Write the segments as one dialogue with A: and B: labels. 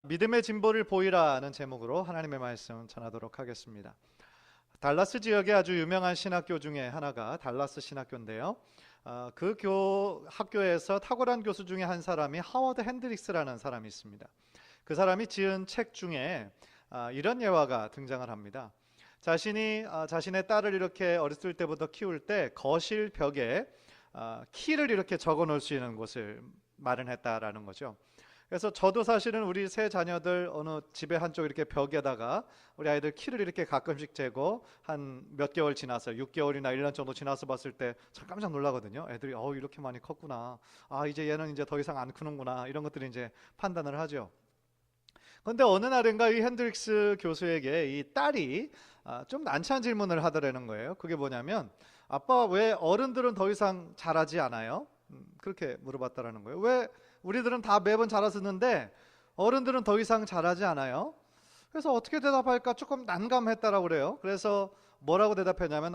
A: 믿음의 진보를 보이라는 제목으로 하나님의 말씀 전하도록 하겠습니다. 달라스 지역의 아주 유명한 신학교 중에 하나가 달라스 신학교인데요. 학교에서 탁월한 교수 중에 한 사람이 하워드 핸드릭스라는 사람이 있습니다. 그 사람이 지은 책 중에 이런 예화가 등장을 합니다. 자신의 딸을 이렇게 어렸을 때부터 키울 때 거실 벽에 키를 이렇게 적어 놓을 수 있는 곳을 마련했다라는 거죠. 그래서 저도 사실은 우리 세 자녀들 어느 집에 한쪽 이렇게 벽에다가 우리 아이들 키를 이렇게 가끔씩 재고 한 몇 개월 지나서 6개월이나 1년 정도 지나서 봤을 때 참 깜짝 놀라거든요. 애들이 이렇게 많이 컸구나. 이제 얘는 이제 더 이상 안 크는구나. 이런 것들이 이제 판단을 하죠. 그런데 어느 날인가 이 핸드릭스 교수에게 이 딸이 좀 난처한 질문을 하더라는 거예요. 그게 뭐냐면, 아빠, 왜 어른들은 더 이상 자라지 않아요? 그렇게 물어봤다라는 거예요. 왜 우리들은 다 매번 자랐었는데 어른들은 더 이상 자라지 않아요? 그래서 어떻게 대답할까 조금 난감했다라고 그래요. 그래서 뭐라고 대답했냐면,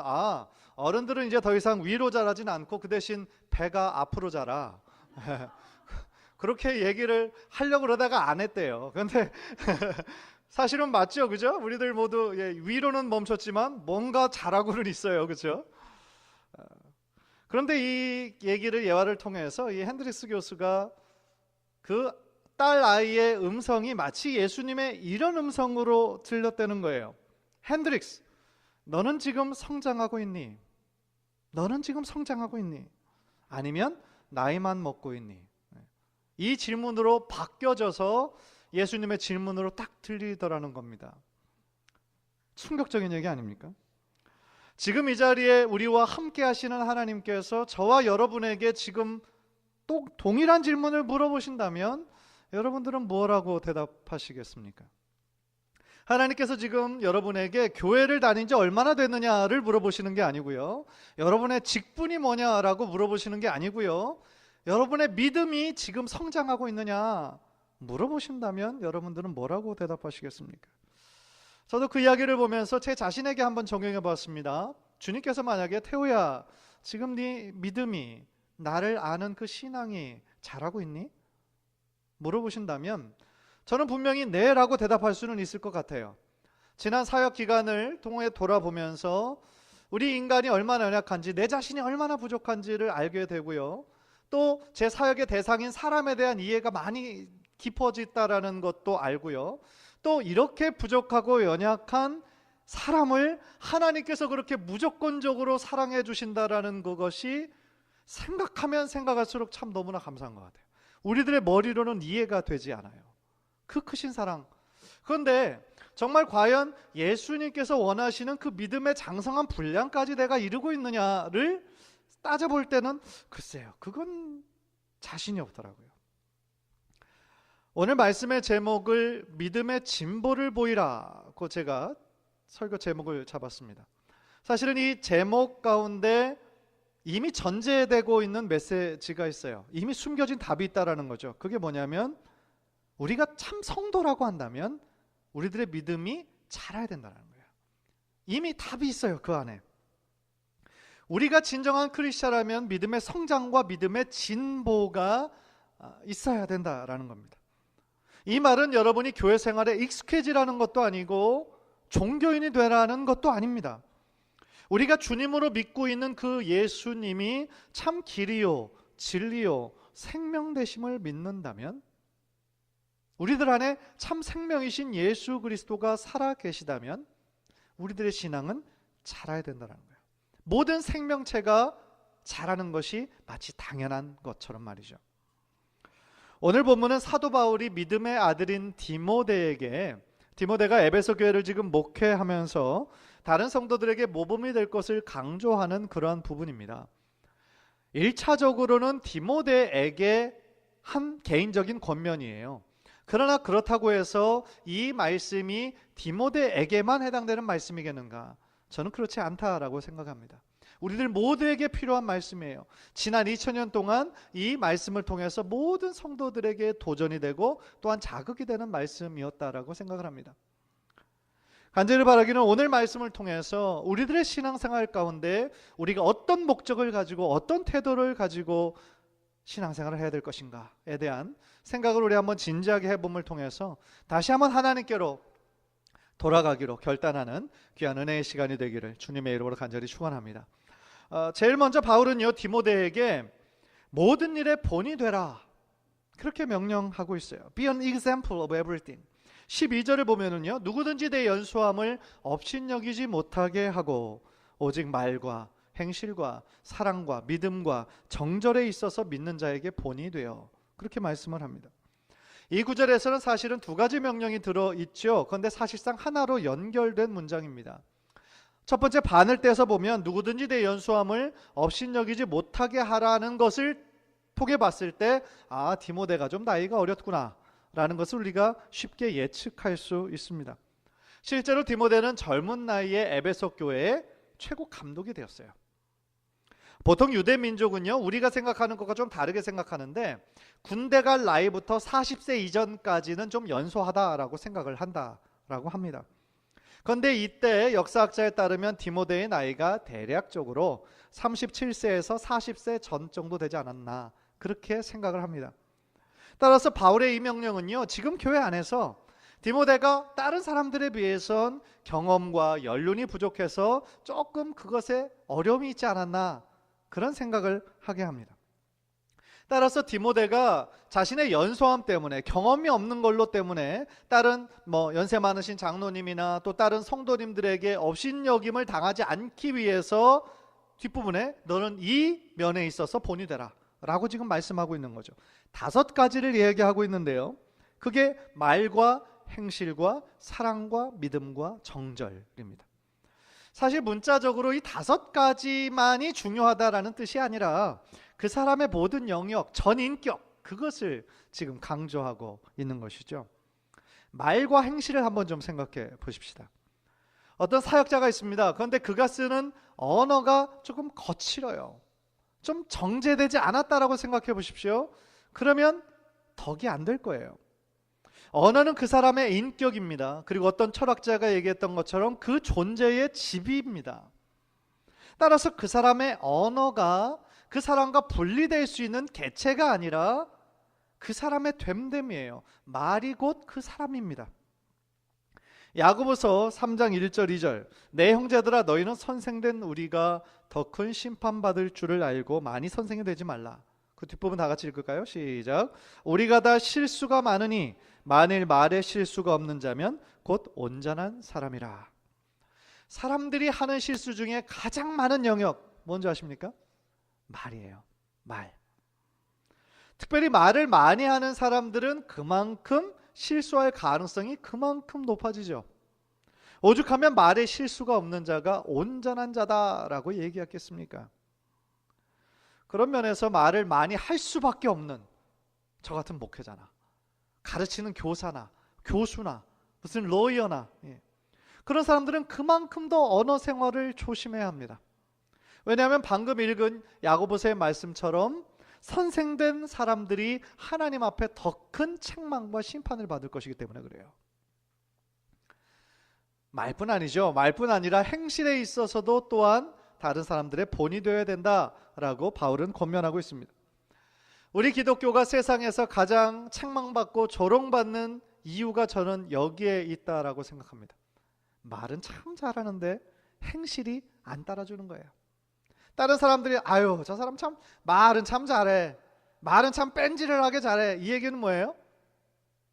A: 어른들은 이제 더 이상 위로 자라진 않고 그 대신 배가 앞으로 자라. 그렇게 얘기를 하려고 그러다가 안 했대요. 그런데 사실은 맞죠, 그죠? 우리들 모두 위로는 멈췄지만 뭔가 자라고는 있어요, 그죠? 그런데 이 얘기를 예화를 통해서 이 핸드릭스 교수가 그 딸 아이의 음성이 마치 예수님의 이런 음성으로 들렸다는 거예요. 핸드릭스, 너는 지금 성장하고 있니? 너는 지금 성장하고 있니? 아니면 나이만 먹고 있니? 이 질문으로 바뀌어져서 예수님의 질문으로 딱 들리더라는 겁니다. 충격적인 얘기 아닙니까? 지금 이 자리에 우리와 함께 하시는 하나님께서 저와 여러분에게 지금 또 동일한 질문을 물어보신다면 여러분들은 뭐라고 대답하시겠습니까? 하나님께서 지금 여러분에게 교회를 다닌 지 얼마나 됐느냐를 물어보시는 게 아니고요. 여러분의 직분이 뭐냐라고 물어보시는 게 아니고요. 여러분의 믿음이 지금 성장하고 있느냐 물어보신다면 여러분들은 뭐라고 대답하시겠습니까? 저도 그 이야기를 보면서 제 자신에게 한번 적용해 봤습니다. 주님께서 만약에 태호야, 지금 네 믿음이, 나를 아는 그 신앙이 자라고 있니? 물어보신다면 저는 분명히 네라고 대답할 수는 있을 것 같아요. 지난 사역 기간을 통해 돌아보면서 우리 인간이 얼마나 연약한지, 내 자신이 얼마나 부족한지를 알게 되고요. 또 제 사역의 대상인 사람에 대한 이해가 많이 깊어졌다라는 것도 알고요. 또 이렇게 부족하고 연약한 사람을 하나님께서 그렇게 무조건적으로 사랑해 주신다라는 그것이 생각하면 생각할수록 참 너무나 감사한 것 같아요. 우리들의 머리로는 이해가 되지 않아요. 그 크신 사랑. 그런데 정말 과연 예수님께서 원하시는 그 믿음의 장성한 분량까지 내가 이루고 있느냐를 따져볼 때는 글쎄요, 그건 자신이 없더라고요. 오늘 말씀의 제목을 믿음의 진보를 보이라고 제가 설교 제목을 잡았습니다. 사실은 이 제목 가운데 이미 전제되고 있는 메시지가 있어요. 이미 숨겨진 답이 있다라는 거죠. 그게 뭐냐면, 우리가 참 성도라고 한다면 우리들의 믿음이 자라야 된다는 거예요. 이미 답이 있어요, 그 안에. 우리가 진정한 크리스찬이라면 믿음의 성장과 믿음의 진보가 있어야 된다라는 겁니다. 이 말은 여러분이 교회 생활에 익숙해지라는 것도 아니고 종교인이 되라는 것도 아닙니다. 우리가 주님으로 믿고 있는 그 예수님이 참 길이요, 진리요, 생명 되심을 믿는다면, 우리들 안에 참 생명이신 예수 그리스도가 살아 계시다면 우리들의 신앙은 자라야 된다는 거예요. 모든 생명체가 자라는 것이 마치 당연한 것처럼 말이죠. 오늘 본문은 사도 바울이 믿음의 아들인 디모데가 에베소 교회를 지금 목회하면서 다른 성도들에게 모범이 될 것을 강조하는 그러한 부분입니다. 1차적으로는 디모데에게 한 개인적인 권면이에요. 그러나 그렇다고 해서 이 말씀이 디모데에게만 해당되는 말씀이겠는가? 저는 그렇지 않다라고 생각합니다. 우리들 모두에게 필요한 말씀이에요. 지난 2000년 동안 이 말씀을 통해서 모든 성도들에게 도전이 되고 또한 자극이 되는 말씀이었다라고 생각을 합니다. 간절히 바라기는 오늘 말씀을 통해서 우리들의 신앙생활 가운데 우리가 어떤 목적을 가지고 어떤 태도를 가지고 신앙생활을 해야 될 것인가에 대한 생각을 우리 한번 진지하게 해봄을 통해서 다시 한번 하나님께로 돌아가기로 결단하는 귀한 은혜의 시간이 되기를 주님의 이름으로 간절히 축원합니다. 제일 먼저 바울은요, 디모데에게 모든 일에 본이 되라, 그렇게 명령하고 있어요. Be an example of everything. 12절을 보면은요, 누구든지 내 연소함을 업신여기지 못하게 하고 오직 말과 행실과 사랑과 믿음과 정절에 있어서 믿는 자에게 본이 되어, 그렇게 말씀을 합니다. 이 구절에서는 사실은 두 가지 명령이 들어있죠. 그런데 사실상 하나로 연결된 문장입니다. 첫 번째 반을 떼서 보면 누구든지 내 연소함을 업신여기지 못하게 하라는 것을 통해 봤을 때, 아, 디모데가 좀 나이가 어렸구나 라는 것을 우리가 쉽게 예측할 수 있습니다. 실제로 디모데는 젊은 나이에 에베소 교회의 최고 감독이 되었어요. 보통 유대 민족은요, 우리가 생각하는 것과 좀 다르게 생각하는데 군대 갈 나이부터 40세 이전까지는 좀 연소하다라고 생각을 한다라고 합니다. 그런데 이때 역사학자에 따르면 디모데의 나이가 대략적으로 37세에서 40세 전 정도 되지 않았나, 그렇게 생각을 합니다. 따라서 바울의 이 명령은요, 지금 교회 안에서 디모데가 다른 사람들에 비해선 경험과 연륜이 부족해서 조금 그것에 어려움이 있지 않았나, 그런 생각을 하게 합니다. 따라서 디모데가 자신의 연소함 때문에, 경험이 없는 걸로 때문에 다른 연세 많으신 장로님이나 또 다른 성도님들에게 업신여김을 당하지 않기 위해서 뒷부분에 너는 이 면에 있어서 본이 되라 라고 지금 말씀하고 있는 거죠. 5가지를 이야기하고 있는데요, 그게 말과 행실과 사랑과 믿음과 정절입니다. 사실 문자적으로 이 5가지만이 중요하다라는 뜻이 아니라 그 사람의 모든 영역, 전인격, 그것을 지금 강조하고 있는 것이죠. 말과 행실을 한번 좀 생각해 보십시다. 어떤 사역자가 있습니다. 그런데 그가 쓰는 언어가 조금 거칠어요. 좀 정제되지 않았다라고 생각해 보십시오. 그러면 덕이 안 될 거예요. 언어는 그 사람의 인격입니다. 그리고 어떤 철학자가 얘기했던 것처럼 그 존재의 지비입니다. 따라서 그 사람의 언어가 그 사람과 분리될 수 있는 개체가 아니라 그 사람의 됨됨이에요. 말이 곧 그 사람입니다. 야고보서 3장 1절 2절, 내 형제들아 너희는 선생된 우리가 더 큰 심판받을 줄을 알고 많이 선생이 되지 말라. 그 뒷부분 다 같이 읽을까요? 시작. 우리가 다 실수가 많으니 만일 말에 실수가 없는 자면 곧 온전한 사람이라. 사람들이 하는 실수 중에 가장 많은 영역 뭔지 아십니까? 말이에요. 말. 특별히 말을 많이 하는 사람들은 그만큼 실수할 가능성이 그만큼 높아지죠. 오죽하면 말에 실수가 없는 자가 온전한 자다라고 얘기했겠습니까? 그런 면에서 말을 많이 할 수밖에 없는 저 같은 목회자나 가르치는 교사나 교수나 무슨 로이어나, 그런 사람들은 그만큼 더 언어 생활을 조심해야 합니다. 왜냐하면 방금 읽은 야고보서의 말씀처럼 선생된 사람들이 하나님 앞에 더 큰 책망과 심판을 받을 것이기 때문에 그래요. 말뿐 아니죠. 말뿐 아니라 행실에 있어서도 또한 다른 사람들의 본이 되어야 된다라고 바울은 권면하고 있습니다. 우리 기독교가 세상에서 가장 책망받고 조롱받는 이유가 저는 여기에 있다라고 생각합니다. 말은 참 잘하는데 행실이 안 따라주는 거예요. 다른 사람들이 아유 저 사람 참 말은 참 잘해, 말은 참 뺀질을하게 잘해, 이 얘기는 뭐예요?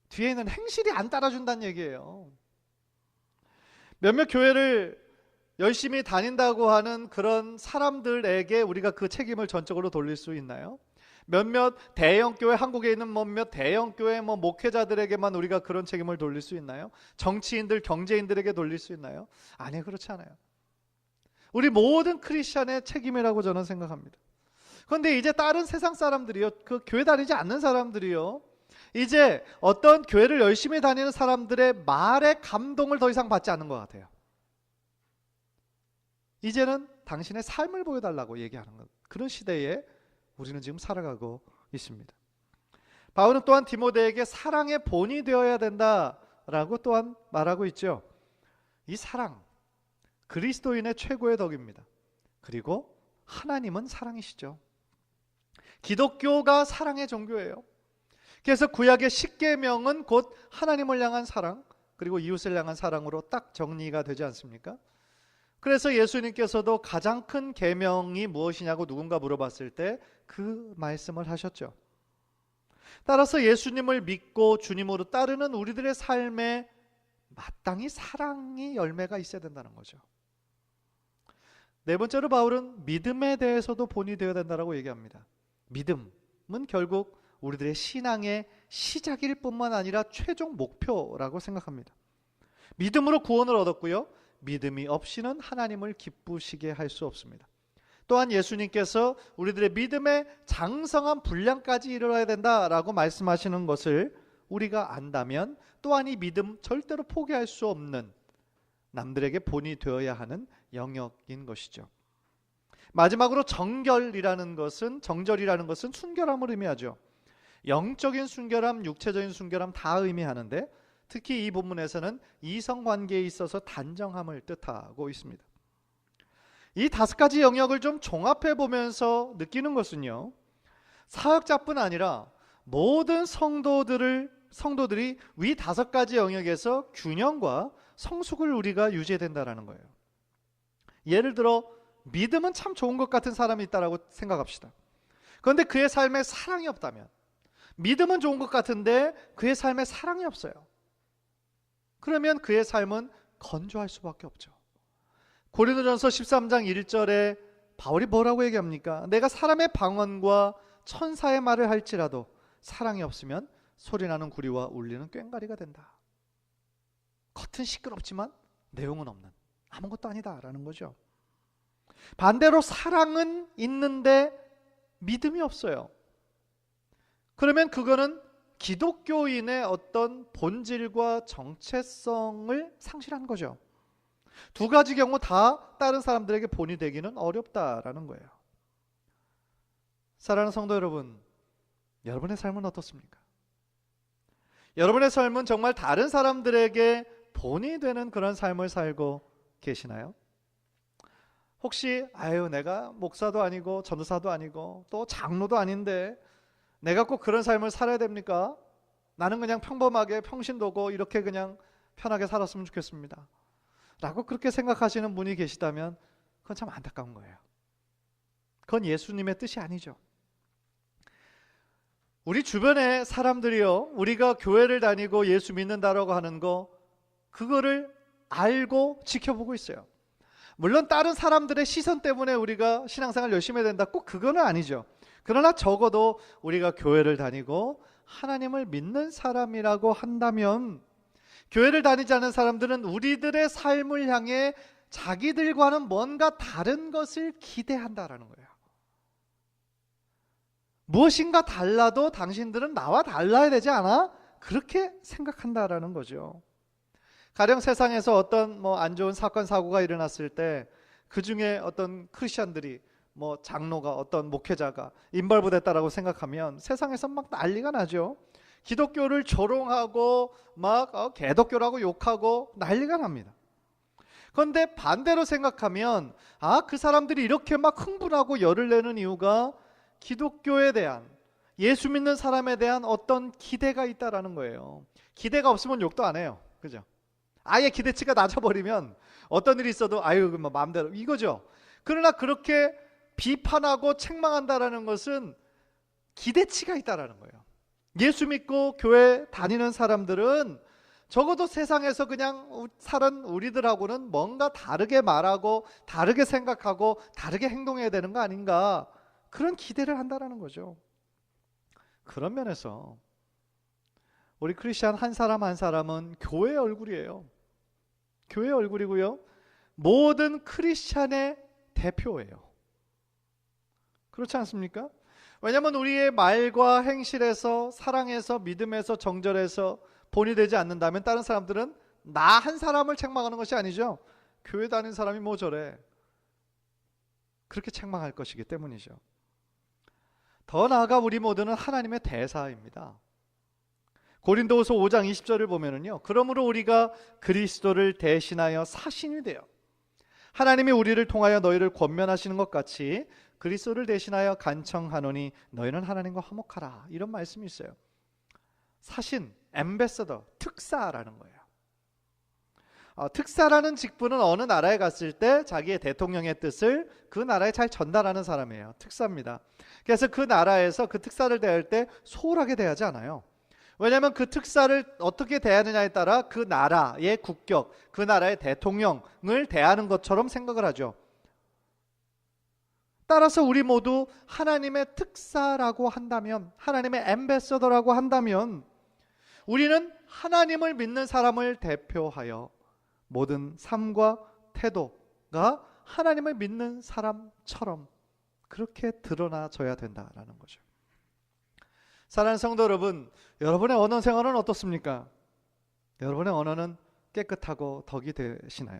A: 뒤에 있는 행실이 안 따라준다는 얘기예요. 몇몇 교회를 열심히 다닌다고 하는 그런 사람들에게 우리가 그 책임을 전적으로 돌릴 수 있나요? 몇몇 대형교회, 한국에 있는 몇몇 대형교회 목회자들에게만 우리가 그런 책임을 돌릴 수 있나요? 정치인들, 경제인들에게 돌릴 수 있나요? 아니, 그렇지 않아요. 우리 모든 크리스찬의 책임이라고 저는 생각합니다. 그런데 이제 다른 세상 사람들이요, 그 교회 다니지 않는 사람들이요, 이제 어떤 교회를 열심히 다니는 사람들의 말에 감동을 더 이상 받지 않는 것 같아요. 이제는 당신의 삶을 보여달라고 얘기하는 것, 그런 시대에 우리는 지금 살아가고 있습니다. 바울은 또한 디모데에게 사랑의 본이 되어야 된다라고 또한 말하고 있죠. 이 사랑, 그리스도인의 최고의 덕입니다. 그리고 하나님은 사랑이시죠. 기독교가 사랑의 종교예요. 그래서 구약의 10계명은 곧 하나님을 향한 사랑, 그리고 이웃을 향한 사랑으로 딱 정리가 되지 않습니까? 그래서 예수님께서도 가장 큰 계명이 무엇이냐고 누군가 물어봤을 때 그 말씀을 하셨죠. 따라서 예수님을 믿고 주님으로 따르는 우리들의 삶에 마땅히 사랑이 열매가 있어야 된다는 거죠. 네 번째로 바울은 믿음에 대해서도 본이 되어야 된다고 얘기합니다. 믿음은 결국 우리들의 신앙의 시작일 뿐만 아니라 최종 목표라고 생각합니다. 믿음으로 구원을 얻었고요, 믿음이 없이는 하나님을 기쁘시게 할 수 없습니다. 또한 예수님께서 우리들의 믿음의 장성한 분량까지 이르러야 된다라고 말씀하시는 것을 우리가 안다면 또한 이 믿음 절대로 포기할 수 없는 남들에게 본이 되어야 하는 영역인 것이죠. 마지막으로 정절이라는 것은 순결함을 의미하죠. 영적인 순결함, 육체적인 순결함 다 의미하는데 특히 이 본문에서는 이성관계에 있어서 단정함을 뜻하고 있습니다. 이 5가지 영역을 좀 종합해 보면서 느끼는 것은요, 사역자뿐 아니라 모든 성도들이 위 5가지 영역에서 균형과 성숙을 우리가 유지해야 된다는 거예요. 예를 들어 믿음은 참 좋은 것 같은 사람이 있다고 생각합시다. 그런데 그의 삶에 사랑이 없다면, 믿음은 좋은 것 같은데 그의 삶에 사랑이 없어요. 그러면 그의 삶은 건조할 수밖에 없죠. 고린도전서 13장 1절에 바울이 뭐라고 얘기합니까? 내가 사람의 방언과 천사의 말을 할지라도 사랑이 없으면 소리나는 구리와 울리는 꽹과리가 된다. 겉은 시끄럽지만 내용은 없는, 아무것도 아니다라는 거죠. 반대로 사랑은 있는데 믿음이 없어요. 그러면 그거는 기독교인의 어떤 본질과 정체성을 상실한 거죠. 2가지 경우 다 다른 사람들에게 본이 되기는 어렵다라는 거예요. 사랑하는 성도 여러분, 여러분의 삶은 어떻습니까? 여러분의 삶은 정말 다른 사람들에게 본이 되는 그런 삶을 살고 계시나요? 혹시 내가 목사도 아니고 전도사도 아니고 또 장로도 아닌데 내가 꼭 그런 삶을 살아야 됩니까? 나는 그냥 평범하게 평신도고 이렇게 그냥 편하게 살았으면 좋겠습니다 라고 그렇게 생각하시는 분이 계시다면 그건 참 안타까운 거예요. 그건 예수님의 뜻이 아니죠. 우리 주변의 사람들이요, 우리가 교회를 다니고 예수 믿는다라고 하는 거, 그거를 알고 지켜보고 있어요. 물론 다른 사람들의 시선 때문에 우리가 신앙생활 열심히 해야 된다, 꼭 그거는 아니죠. 그러나 적어도 우리가 교회를 다니고 하나님을 믿는 사람이라고 한다면, 교회를 다니지 않는 사람들은 우리들의 삶을 향해 자기들과는 뭔가 다른 것을 기대한다라는 거예요. 무엇인가 달라도 당신들은 나와 달라야 되지 않아? 그렇게 생각한다라는 거죠. 가령 세상에서 어떤 안 좋은 사건 사고가 일어났을 때 그 중에 어떤 크리스천들이 장로가 어떤 목회자가 인벌브됐다라고 생각하면 세상에서 막 난리가 나죠. 기독교를 조롱하고 막 개독교라고 욕하고 난리가 납니다. 그런데 반대로 생각하면 그 사람들이 이렇게 막 흥분하고 열을 내는 이유가 기독교에 대한, 예수 믿는 사람에 대한 어떤 기대가 있다라는 거예요. 기대가 없으면 욕도 안 해요. 그죠? 아예 기대치가 낮아버리면 어떤 일이 있어도 마음대로 이거죠. 그러나 그렇게 비판하고 책망한다라는 것은 기대치가 있다라는 거예요. 예수 믿고 교회 다니는 사람들은 적어도 세상에서 그냥 사는 우리들하고는 뭔가 다르게 말하고 다르게 생각하고 다르게 행동해야 되는 거 아닌가, 그런 기대를 한다라는 거죠. 그런 면에서 우리 크리스찬 한 사람 한 사람은 교회의 얼굴이에요. 교회의 얼굴이고요, 모든 크리스찬의 대표예요. 그렇지 않습니까? 왜냐하면 우리의 말과 행실에서, 사랑에서, 믿음에서, 정절에서 본이 되지 않는다면 다른 사람들은 나 한 사람을 책망하는 것이 아니죠. 교회 다니는 사람이 뭐 저래, 그렇게 책망할 것이기 때문이죠. 더 나아가 우리 모두는 하나님의 대사입니다. 고린도후서 5장 20절을 보면은요, 그러므로 우리가 그리스도를 대신하여 사신이 되어 하나님이 우리를 통하여 너희를 권면하시는 것 같이 그리스도를 대신하여 간청하노니 너희는 하나님과 화목하라. 이런 말씀이 있어요. 사신, 앰베서더, 특사라는 거예요. 특사라는 직분은 어느 나라에 갔을 때 자기의 대통령의 뜻을 그 나라에 잘 전달하는 사람이에요. 특사입니다. 그래서 그 나라에서 그 특사를 대할 때 소홀하게 대하지 않아요. 왜냐하면 그 특사를 어떻게 대하느냐에 따라 그 나라의 국격, 그 나라의 대통령을 대하는 것처럼 생각을 하죠. 따라서 우리 모두 하나님의 특사라고 한다면, 하나님의 앰베서더라고 한다면, 우리는 하나님을 믿는 사람을 대표하여 모든 삶과 태도가 하나님을 믿는 사람처럼 그렇게 드러나져야 된다라는 거죠. 사랑하는 성도 여러분, 여러분의 언어 생활은 어떻습니까? 여러분의 언어는 깨끗하고 덕이 되시나요?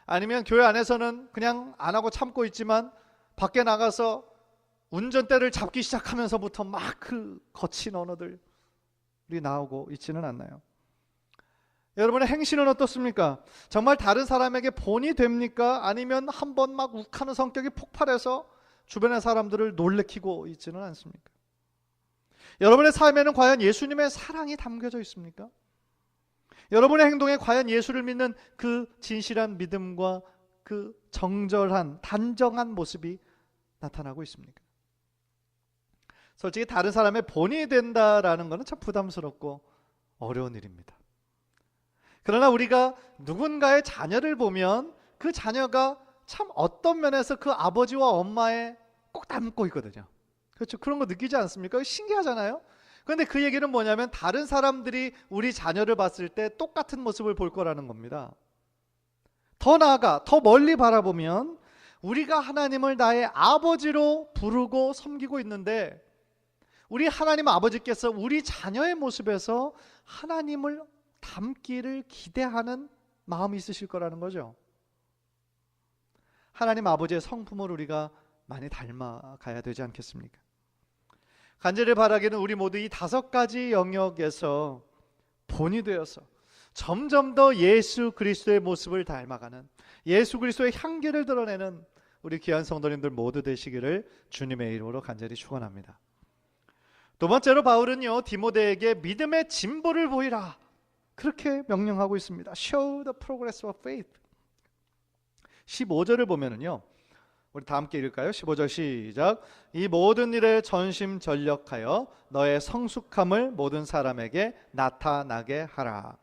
A: 아니면 교회 안에서는 그냥 안 하고 참고 있지만 밖에 나가서 운전대를 잡기 시작하면서부터 막 그 거친 언어들이 나오고 있지는 않나요? 여러분의 행실은 어떻습니까? 정말 다른 사람에게 본이 됩니까? 아니면 한번 막 욱하는 성격이 폭발해서 주변의 사람들을 놀래키고 있지는 않습니까? 여러분의 삶에는 과연 예수님의 사랑이 담겨져 있습니까? 여러분의 행동에 과연 예수를 믿는 그 진실한 믿음과 그 정절한 단정한 모습이 나타나고 있습니까? 솔직히 다른 사람의 본이 된다라는 것은 참 부담스럽고 어려운 일입니다. 그러나 우리가 누군가의 자녀를 보면 그 자녀가 참 어떤 면에서 그 아버지와 엄마에 꼭 닮고 있거든요. 그렇죠? 그런 거 느끼지 않습니까? 신기하잖아요. 그런데 그 얘기는 뭐냐면 다른 사람들이 우리 자녀를 봤을 때 똑같은 모습을 볼 거라는 겁니다. 더 나아가 더 멀리 바라보면 우리가 하나님을 나의 아버지로 부르고 섬기고 있는데 우리 하나님 아버지께서 우리 자녀의 모습에서 하나님을 닮기를 기대하는 마음이 있으실 거라는 거죠. 하나님 아버지의 성품을 우리가 많이 닮아가야 되지 않겠습니까? 간절히 바라기는 우리 모두 이 5가지 영역에서 본이 되어서 점점 더 예수 그리스도의 모습을 닮아가는, 예수 그리스도의 향기를 드러내는 우리 귀한 성도님들 모두 되시기를 주님의 이름으로 간절히 축원합니다. 두 번째로 바울은요, 디모데에게 믿음의 진보를 보이라 그렇게 명령하고 있습니다. Show the progress of faith. 15절을 보면은요, 우리 다 함께 읽을까요? 15절 시작. 이 모든 일에 전심전력하여 너의 성숙함을 모든 사람에게 나타나게 하라.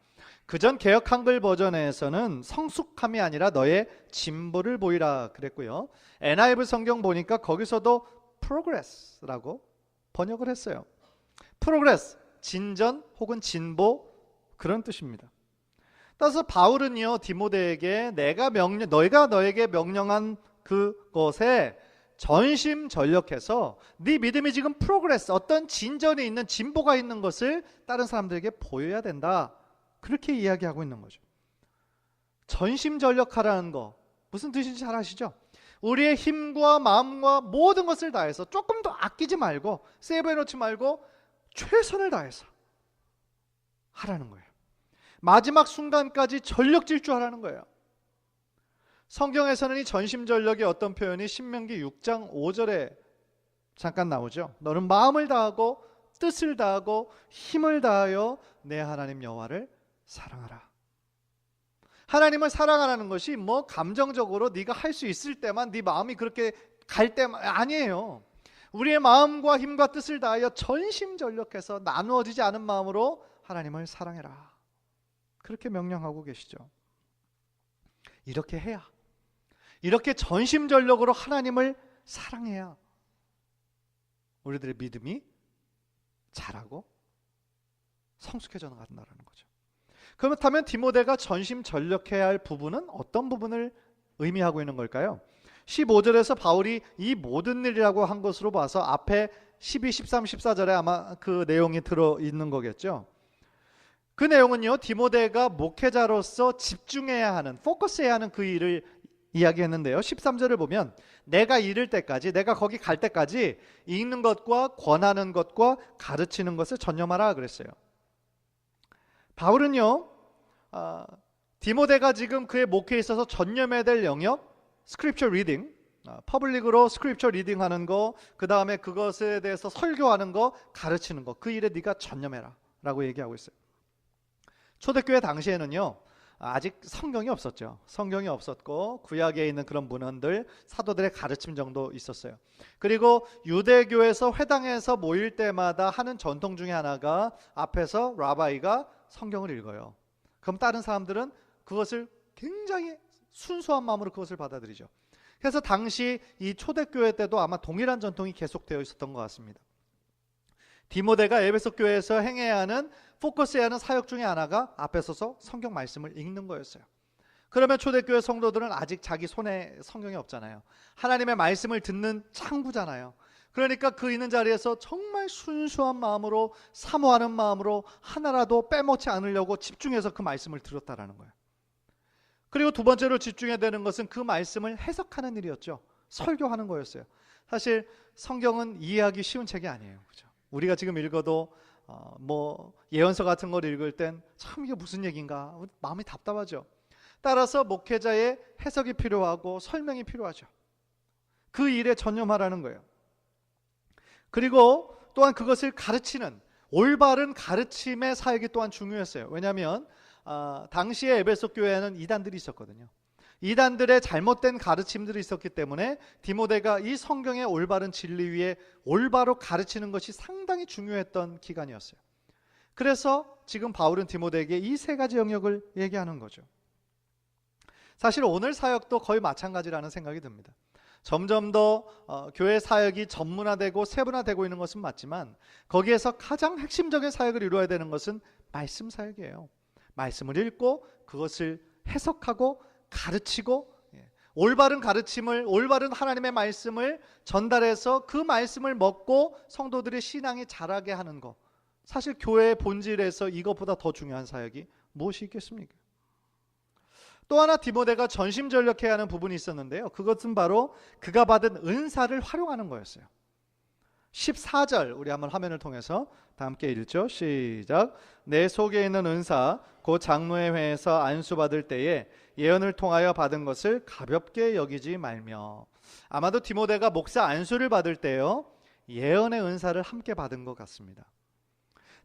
A: 그전 개역 한글 버전에서는 성숙함이 아니라 너의 진보를 보이라 그랬고요. NIV 성경 보니까 거기서도 progress라고 번역을 했어요. progress, 진전 혹은 진보, 그런 뜻입니다. 따라서 바울은요, 디모데에게 너희가 너에게 명령한 그것에 전심전력해서 네 믿음이 지금 프로그레스, 어떤 진전이 있는, 진보가 있는 것을 다른 사람들에게 보여야 된다, 그렇게 이야기하고 있는 거죠. 전심전력하라는 거 무슨 뜻인지 잘 아시죠? 우리의 힘과 마음과 모든 것을 다해서, 조금 더 아끼지 말고, 세이브해놓지 말고 최선을 다해서 하라는 거예요. 마지막 순간까지 전력 질주하라는 거예요. 성경에서는 이 전심전력의 어떤 표현이 신명기 6장 5절에 잠깐 나오죠. 너는 마음을 다하고 뜻을 다하고 힘을 다하여 내 하나님 여호와를 사랑하라. 하나님을 사랑하라는 것이 뭐 감정적으로 네가 할 수 있을 때만, 네 마음이 그렇게 갈 때만, 아니에요. 우리의 마음과 힘과 뜻을 다하여 전심전력해서 나누어지지 않은 마음으로 하나님을 사랑해라, 그렇게 명령하고 계시죠. 이렇게 해야, 이렇게 전심전력으로 하나님을 사랑해야 우리들의 믿음이 자라고 성숙해져 나간다는 거죠. 그렇다면 디모데가 전심전력해야 할 부분은 어떤 부분을 의미하고 있는 걸까요? 15절에서 바울이 이 모든 일이라고 한 것으로 봐서 앞에 12, 13, 14절에 아마 그 내용이 들어있는 거겠죠. 그 내용은요, 디모데가 목회자로서 집중해야 하는, 포커스해야 하는 그 일을 이야기했는데요. 13절을 보면 내가 이를 때까지, 내가 거기 갈 때까지 읽는 것과 권하는 것과 가르치는 것을 전념하라 그랬어요. 바울은요, 디모데가 지금 그의 목회에 있어서 전념해야 될 영역, 스크립처 리딩, 퍼블릭으로 스크립처 리딩하는 거, 그 다음에 그것에 대해서 설교하는 거, 가르치는 거, 그 일에 네가 전념해라 라고 얘기하고 있어요. 초대교회 당시에는요, 아직 성경이 없었죠. 성경이 없었고 구약에 있는 그런 문헌들, 사도들의 가르침 정도 있었어요. 그리고 유대교에서 회당에서 모일 때마다 하는 전통 중에 하나가 앞에서 라바이가 성경을 읽어요. 그럼 다른 사람들은 그것을 굉장히 순수한 마음으로 그것을 받아들이죠. 그래서 당시 이 초대교회 때도 아마 동일한 전통이 계속되어 있었던 것 같습니다. 디모데가 에베소 교회에서 행해야 하는, 포커스해야 하는 사역 중에 하나가 앞에 서서 성경 말씀을 읽는 거였어요. 그러면 초대교회 성도들은 아직 자기 손에 성경이 없잖아요. 하나님의 말씀을 듣는 창구잖아요. 그러니까 그 있는 자리에서 정말 순수한 마음으로, 사모하는 마음으로 하나라도 빼먹지 않으려고 집중해서 그 말씀을 들었다라는 거예요. 그리고 두 번째로 집중해야 되는 것은 그 말씀을 해석하는 일이었죠. 설교하는 거였어요. 사실 성경은 이해하기 쉬운 책이 아니에요. 그렇죠? 우리가 지금 읽어도 예언서 같은 걸 읽을 땐 참 이게 무슨 얘기인가 마음이 답답하죠. 따라서 목회자의 해석이 필요하고 설명이 필요하죠. 그 일에 전념하라는 거예요. 그리고 또한 그것을 가르치는 올바른 가르침의 사역이 또한 중요했어요. 왜냐하면 당시에 에베소 교회에는 이단들이 있었거든요. 이단들의 잘못된 가르침들이 있었기 때문에 디모데가 이 성경의 올바른 진리 위에 올바로 가르치는 것이 상당히 중요했던 기간이었어요. 그래서 지금 바울은 디모데에게 이 세 가지 영역을 얘기하는 거죠. 사실 오늘 사역도 거의 마찬가지라는 생각이 듭니다. 점점 더 교회 사역이 전문화되고 세분화되고 있는 것은 맞지만 거기에서 가장 핵심적인 사역을 이루어야 되는 것은 말씀 사역이에요. 말씀을 읽고 그것을 해석하고 가르치고, 올바른 가르침을, 올바른 하나님의 말씀을 전달해서 그 말씀을 먹고 성도들의 신앙이 자라게 하는 것. 사실 교회의 본질에서 이것보다 더 중요한 사역이 무엇이 있겠습니까? 또 하나 디모데가 전심전력해야 하는 부분이 있었는데요. 그것은 바로 그가 받은 은사를 활용하는 거였어요. 14절 우리 한번 화면을 통해서 다 함께 읽죠. 시작. 내 속에 있는 은사 곧 장로의 회에서 안수받을 때에 예언을 통하여 받은 것을 가볍게 여기지 말며. 아마도 디모데가 목사 안수를 받을 때요, 예언의 은사를 함께 받은 것 같습니다.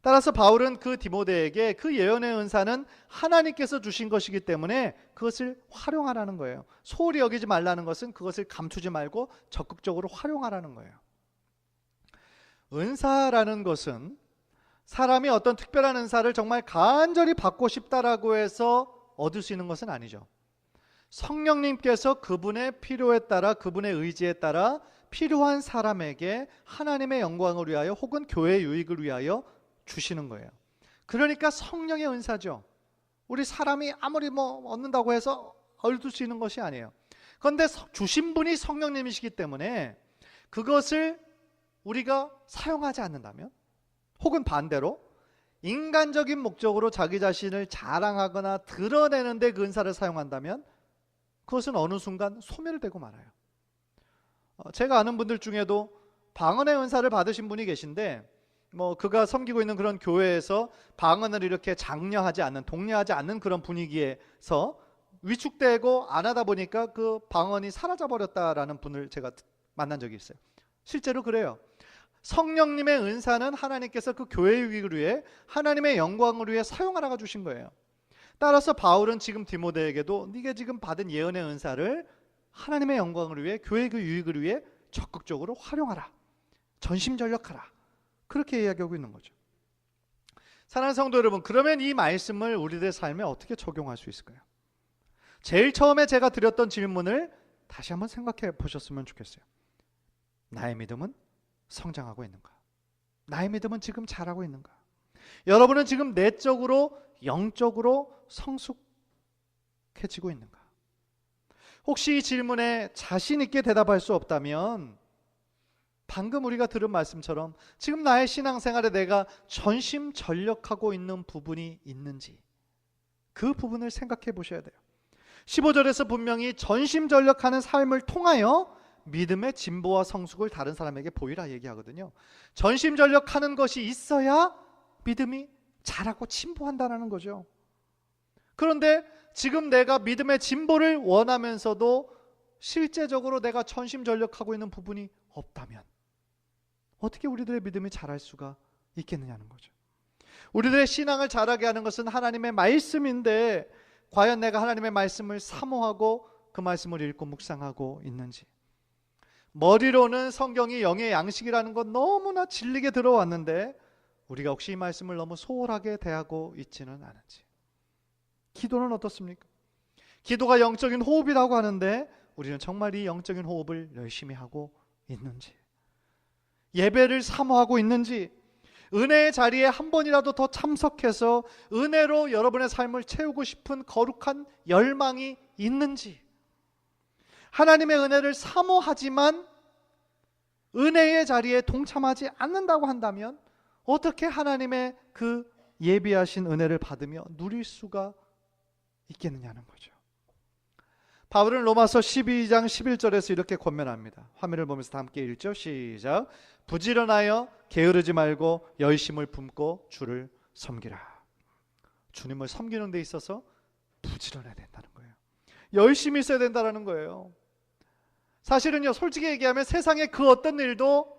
A: 따라서 바울은 그 디모데에게 그 예언의 은사는 하나님께서 주신 것이기 때문에 그것을 활용하라는 거예요. 소홀히 여기지 말라는 것은 그것을 감추지 말고 적극적으로 활용하라는 거예요. 은사라는 것은 사람이 어떤 특별한 은사를 정말 간절히 받고 싶다라고 해서 얻을 수 있는 것은 아니죠. 성령님께서 그분의 필요에 따라, 그분의 의지에 따라 필요한 사람에게 하나님의 영광을 위하여 혹은 교회의 유익을 위하여 주시는 거예요. 그러니까 성령의 은사죠. 우리 사람이 아무리 얻는다고 해서 얻을 수 있는 것이 아니에요. 그런데 주신 분이 성령님이시기 때문에 그것을 우리가 사용하지 않는다면, 혹은 반대로 인간적인 목적으로 자기 자신을 자랑하거나 드러내는데 그 은사를 사용한다면 그것은 어느 순간 소멸되고 말아요. 제가 아는 분들 중에도 방언의 은사를 받으신 분이 계신데 그가 섬기고 있는 그런 교회에서 방언을 이렇게 장려하지 않는, 독려하지 않는 그런 분위기에서 위축되고 안 하다 보니까 그 방언이 사라져 버렸다라는 분을 제가 만난 적이 있어요. 실제로 그래요. 성령님의 은사는 하나님께서 그 교회의 유익을 위해, 하나님의 영광을 위해 사용하라고 주신 거예요. 따라서 바울은 지금 디모데에게도 네가 지금 받은 예언의 은사를 하나님의 영광을 위해, 교회의 그 유익을 위해 적극적으로 활용하라, 전심전력하라, 그렇게 이야기하고 있는 거죠. 사랑하는 성도 여러분, 그러면 이 말씀을 우리들의 삶에 어떻게 적용할 수 있을까요? 제일 처음에 제가 드렸던 질문을 다시 한번 생각해 보셨으면 좋겠어요. 나의 믿음은 성장하고 있는가? 나의 믿음은 지금 자라고 있는가? 여러분은 지금 내적으로, 영적으로 성숙해지고 있는가? 혹시 이 질문에 자신 있게 대답할 수 없다면 방금 우리가 들은 말씀처럼 지금 나의 신앙생활에 내가 전심전력하고 있는 부분이 있는지 그 부분을 생각해 보셔야 돼요. 15절에서 분명히 전심전력하는 삶을 통하여 믿음의 진보와 성숙을 다른 사람에게 보이라 얘기하거든요. 전심전력하는 것이 있어야 믿음이 자라고 진보한다는 거죠. 그런데 지금 내가 믿음의 진보를 원하면서도 실제적으로 내가 전심전력하고 있는 부분이 없다면 어떻게 우리들의 믿음이 자랄 수가 있겠느냐는 거죠. 우리들의 신앙을 자라게 하는 것은 하나님의 말씀인데 과연 내가 하나님의 말씀을 사모하고 그 말씀을 읽고 묵상하고 있는지. 머리로는 성경이 영의 양식이라는 건 너무나 진리게 들어왔는데 우리가 혹시 이 말씀을 너무 소홀하게 대하고 있지는 않은지. 기도는 어떻습니까? 기도가 영적인 호흡이라고 하는데 우리는 정말 이 영적인 호흡을 열심히 하고 있는지, 예배를 사모하고 있는지, 은혜의 자리에 한 번이라도 더 참석해서 은혜로 여러분의 삶을 채우고 싶은 거룩한 열망이 있는지, 하나님의 은혜를 사모하지만 은혜의 자리에 동참하지 않는다고 한다면 어떻게 하나님의 그 예비하신 은혜를 받으며 누릴 수가 있겠느냐는 거죠. 바울은 로마서 12장 11절에서 이렇게 권면합니다. 화면을 보면서 다 함께 읽죠. 시작. 부지런하여 게으르지 말고 열심을 품고 주를 섬기라. 주님을 섬기는 데 있어서 부지런해야 된다는 거예요. 열심히 있어야 된다는 거예요. 사실은요, 솔직히 얘기하면 세상에 그 어떤 일도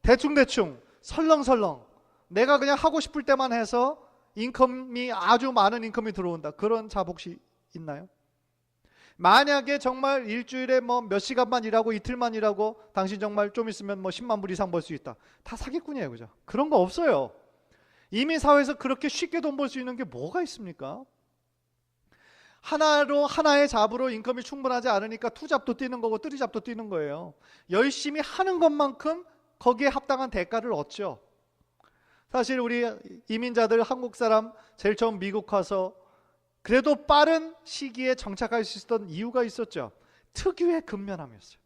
A: 대충대충 설렁설렁 내가 그냥 하고 싶을 때만 해서 인컴이 아주 많은 인컴이 들어온다, 그런 자복시 있나요? 만약에 정말 일주일에 몇 시간만 일하고 이틀만 일하고 당신 정말 좀 있으면 10만 불 이상 벌 수 있다, 다 사기꾼이에요. 그죠? 그런 거 없어요. 이미 사회에서 그렇게 쉽게 돈 벌 수 있는 게 뭐가 있습니까? 하나의 잡으로 인컴이 충분하지 않으니까 투잡도 뛰는 거고 뜨리잡도 뛰는 거예요. 열심히 하는 것만큼 거기에 합당한 대가를 얻죠. 사실 우리 이민자들, 한국 사람 제일 처음 미국 와서 그래도 빠른 시기에 정착할 수 있었던 이유가 있었죠. 특유의 근면함이었어요.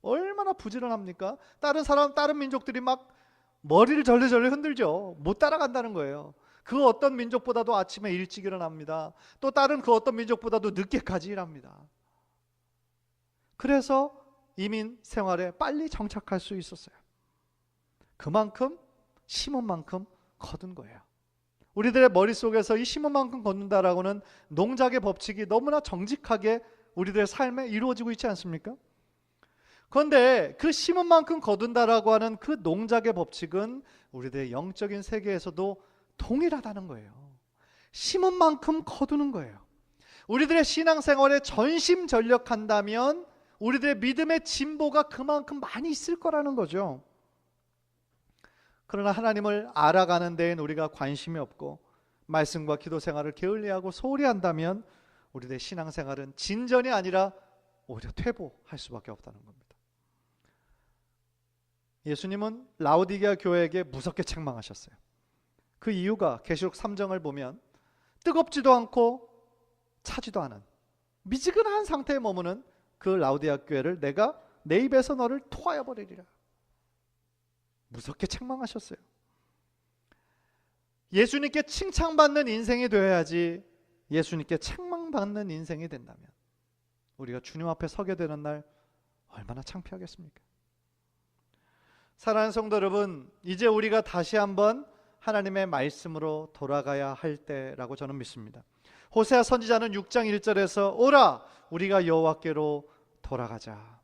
A: 얼마나 부지런합니까? 다른 민족들이 막 머리를 절레절레 흔들죠. 못 따라간다는 거예요. 그 어떤 민족보다도 아침에 일찍 일어납니다. 또 다른 그 어떤 민족보다도 늦게까지 일합니다. 그래서 이민 생활에 빨리 정착할 수 있었어요. 그만큼 심은 만큼 거둔 거예요. 우리들의 머릿속에서 이 심은 만큼 거둔다라고는 농작의 법칙이 너무나 정직하게 우리들의 삶에 이루어지고 있지 않습니까? 그런데 그 심은 만큼 거둔다라고 하는 그 농작의 법칙은 우리들의 영적인 세계에서도 동일하다는 거예요. 심은 만큼 거두는 거예요. 우리들의 신앙생활에 전심전력한다면 우리들의 믿음의 진보가 그만큼 많이 있을 거라는 거죠. 그러나 하나님을 알아가는 데엔 우리가 관심이 없고 말씀과 기도 생활을 게을리하고 소홀히 한다면 우리들의 신앙생활은 진전이 아니라 오히려 퇴보할 수밖에 없다는 겁니다. 예수님은 라오디게아 교회에게 무섭게 책망하셨어요. 그 이유가 계시록 3장을 보면 뜨겁지도 않고 차지도 않은 미지근한 상태에 머무는 그 라오디게아 교회를 내가 내 입에서 너를 토하여 버리리라. 무섭게 책망하셨어요. 예수님께 칭찬받는 인생이 되어야지 예수님께 책망받는 인생이 된다면 우리가 주님 앞에 서게 되는 날 얼마나 창피하겠습니까? 사랑하는 성도 여러분, 이제 우리가 다시 한번 하나님의 말씀으로 돌아가야 할 때라고 저는 믿습니다. 호세아 선지자는 6장 1절에서 오라 우리가 여호와께로 돌아가자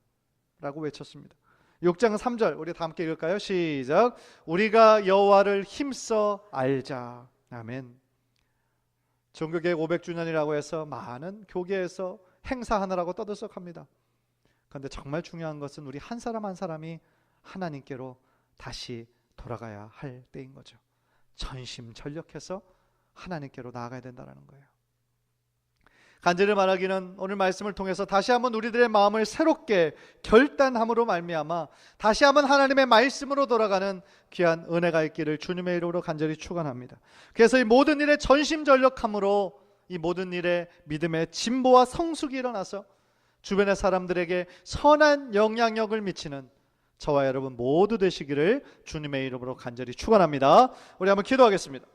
A: 라고 외쳤습니다. 6장 3절 우리 다 함께 읽을까요? 시작. 우리가 여호와를 힘써 알자. 아멘. 종교개혁 500주년이라고 해서 많은 교계에서 행사하느라고 떠들썩합니다. 그런데 정말 중요한 것은 우리 한 사람 한 사람이 하나님께로 다시 돌아가야 할 때인 거죠. 전심전력해서 하나님께로 나아가야 된다는 거예요. 간절히 말하기는 오늘 말씀을 통해서 다시 한번 우리들의 마음을 새롭게 결단함으로 말미암아 다시 한번 하나님의 말씀으로 돌아가는 귀한 은혜가 있기를 주님의 이름으로 간절히 축원합니다. 그래서 이 모든 일에 전심전력함으로 이 모든 일에 믿음의 진보와 성숙이 일어나서 주변의 사람들에게 선한 영향력을 미치는 저와 여러분 모두 되시기를 주님의 이름으로 간절히 축원합니다. 우리 한번 기도하겠습니다.